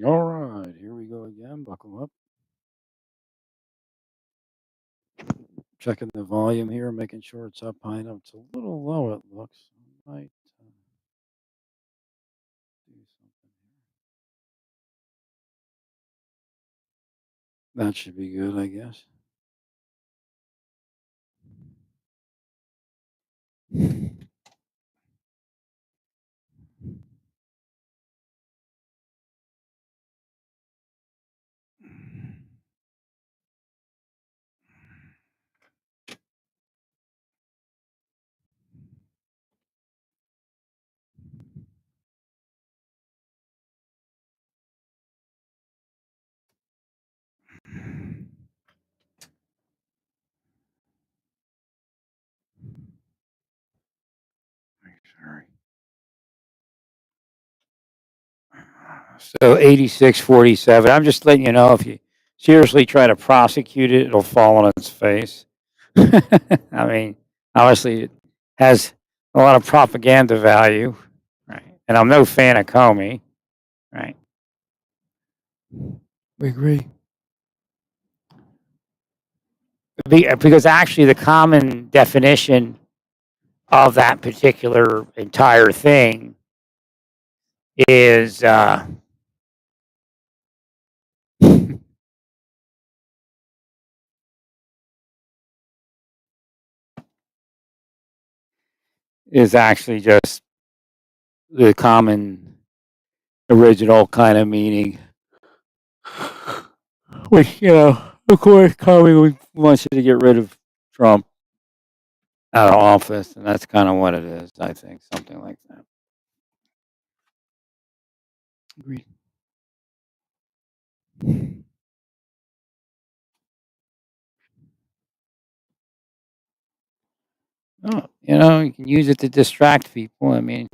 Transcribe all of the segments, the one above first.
All right, here we go again. Buckle up. Checking the volume here, making sure it's up high enough. It's a little low, it looks. Might do something here. That should be good, I guess. Sorry. So 8647. I'm just letting you know if you seriously try to prosecute it, it'll fall on its face. I mean, obviously, it has a lot of propaganda value, right? And I'm no fan of Comey, right? We agree. Because actually, the common definition of that particular entire thing is is actually just the common original kind of meaning, which of course, Comey wants you to get rid of Trump out of office, and that's kind of what it is. I think something like that. Agreed. Oh, you can use it to distract people. I mean,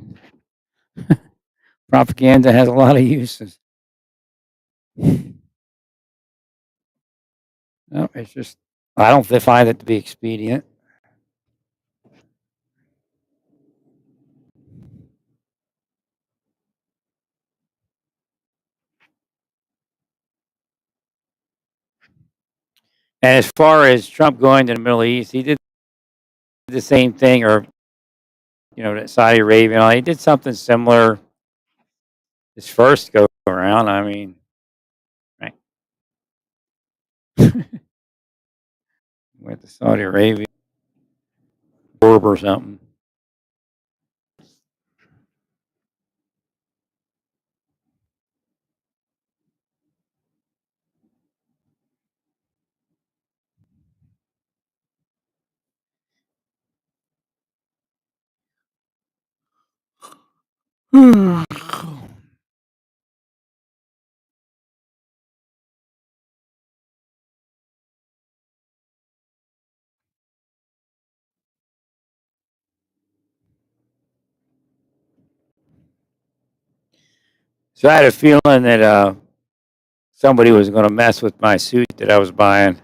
propaganda has a lot of uses. No, it's just I don't find it to be expedient. And as far as Trump going to the Middle East, he did the same thing, or to Saudi Arabia. He did something similar his first go around. I mean, right? Went to Saudi Arabia, or something. So I had a feeling that somebody was going to mess with my suit that I was buying.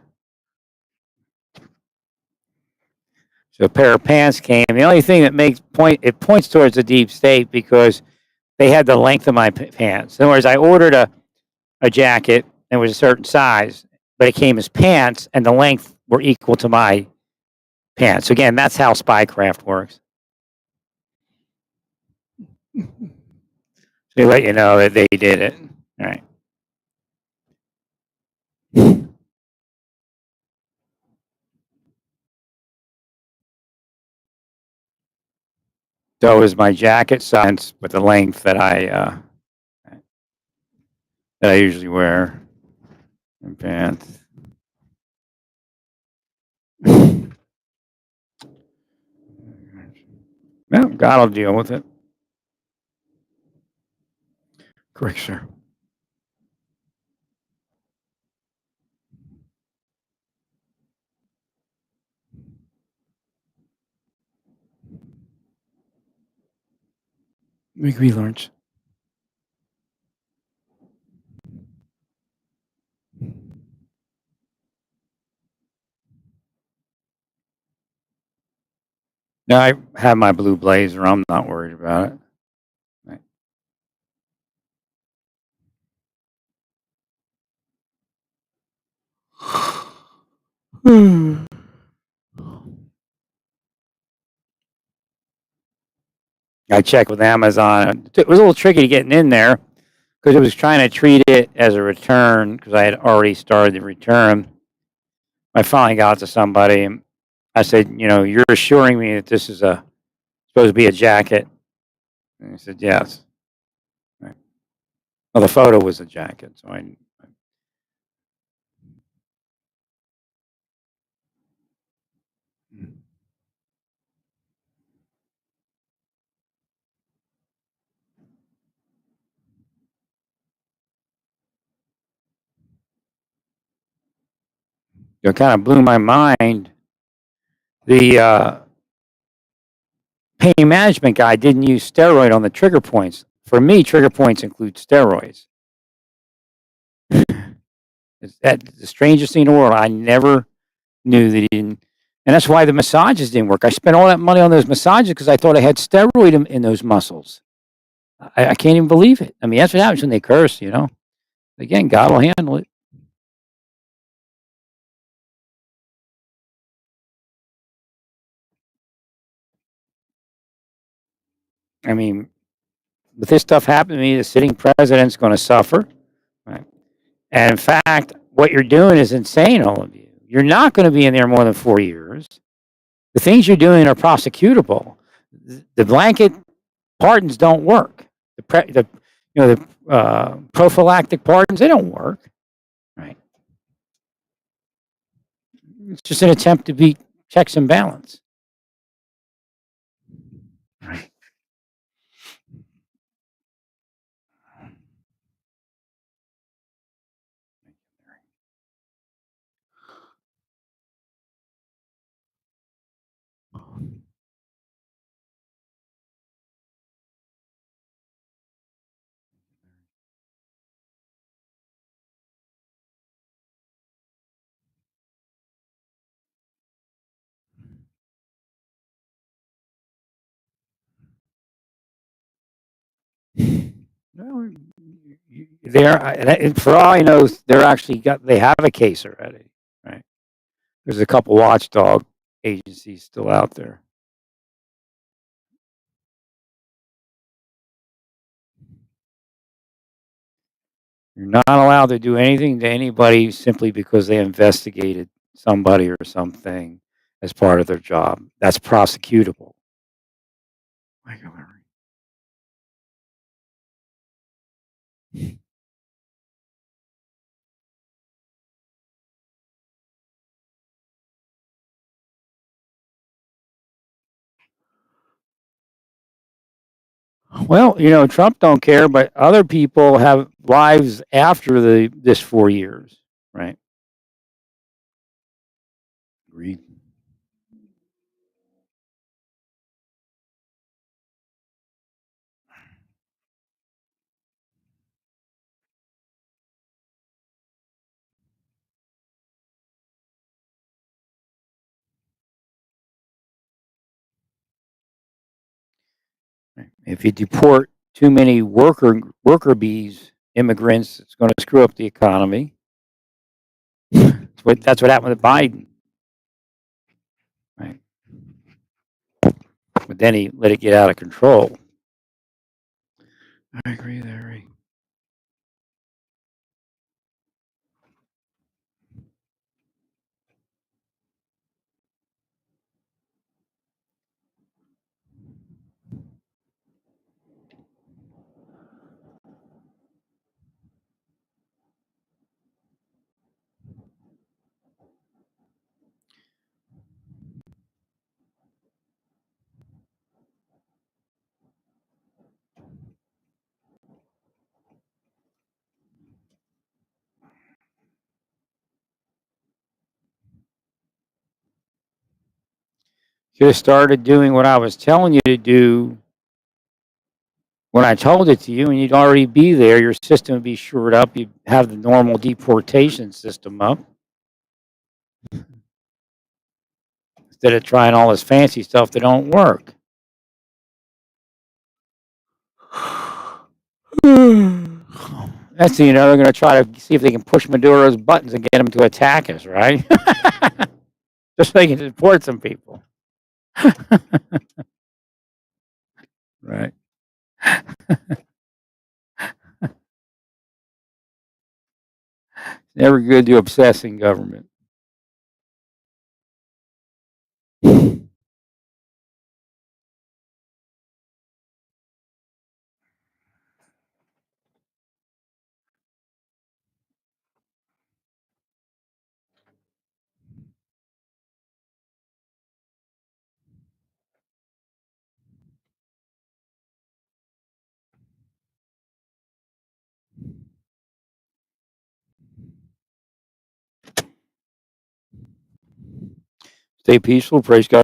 So a pair of pants came. The only thing that points towards the deep state because they had the length of my pants. In other words, I ordered a jacket and it was a certain size, but it came as pants and the length were equal to my pants. So again, that's how spycraft works. They let you know that they did it. All right. So it was my jacket size with the length that I usually wear and pants. Well, God will deal with it. Correct, sir. We agree, Lawrence. Now I have my blue blazer. I'm not worried about it. Right. I checked with Amazon. It was a little tricky to getting in there because it was trying to treat it as a return because I had already started the return. I finally got to somebody and I said, you're assuring me that this is supposed to be a jacket. And he said, yes. Right. Well, the photo was a jacket, so it kind of blew my mind. The pain management guy didn't use steroid on the trigger points. For me, trigger points include steroids. It's the strangest thing in the world. I never knew that he didn't. And that's why the massages didn't work. I spent all that money on those massages because I thought I had steroid in those muscles. I can't even believe it. I mean, that's what happens when they curse. Again, God will handle it. I mean, with this stuff happening to me, the sitting president's going to suffer. Right? And in fact, what you're doing is insane, all of you. You're not going to be in there more than 4 years. The things you're doing are prosecutable. The blanket pardons don't work. The prophylactic pardons, they don't work. Right? It's just an attempt to beat checks and balance. Right. Well, and for all I know, they have a case already. Right. There's a couple watchdog agencies still out there. You're not allowed to do anything to anybody simply because they investigated somebody or something as part of their job. That's prosecutable. Well, Trump don't care, but other people have lives after this 4 years, right? Agreed. Right. If you deport too many worker bees, immigrants, it's going to screw up the economy. That's what happened with Biden, right? But then he let it get out of control. I agree there. Right? Should have started doing what I was telling you to do when I told it to you, and you'd already be there. Your system would be shored up. You'd have the normal deportation system up instead of trying all this fancy stuff that don't work. That's they're going to try to see if they can push Maduro's buttons and get him to attack us, right? just so they can support some people. Right. Never good to obsess in government. Stay peaceful. Praise God.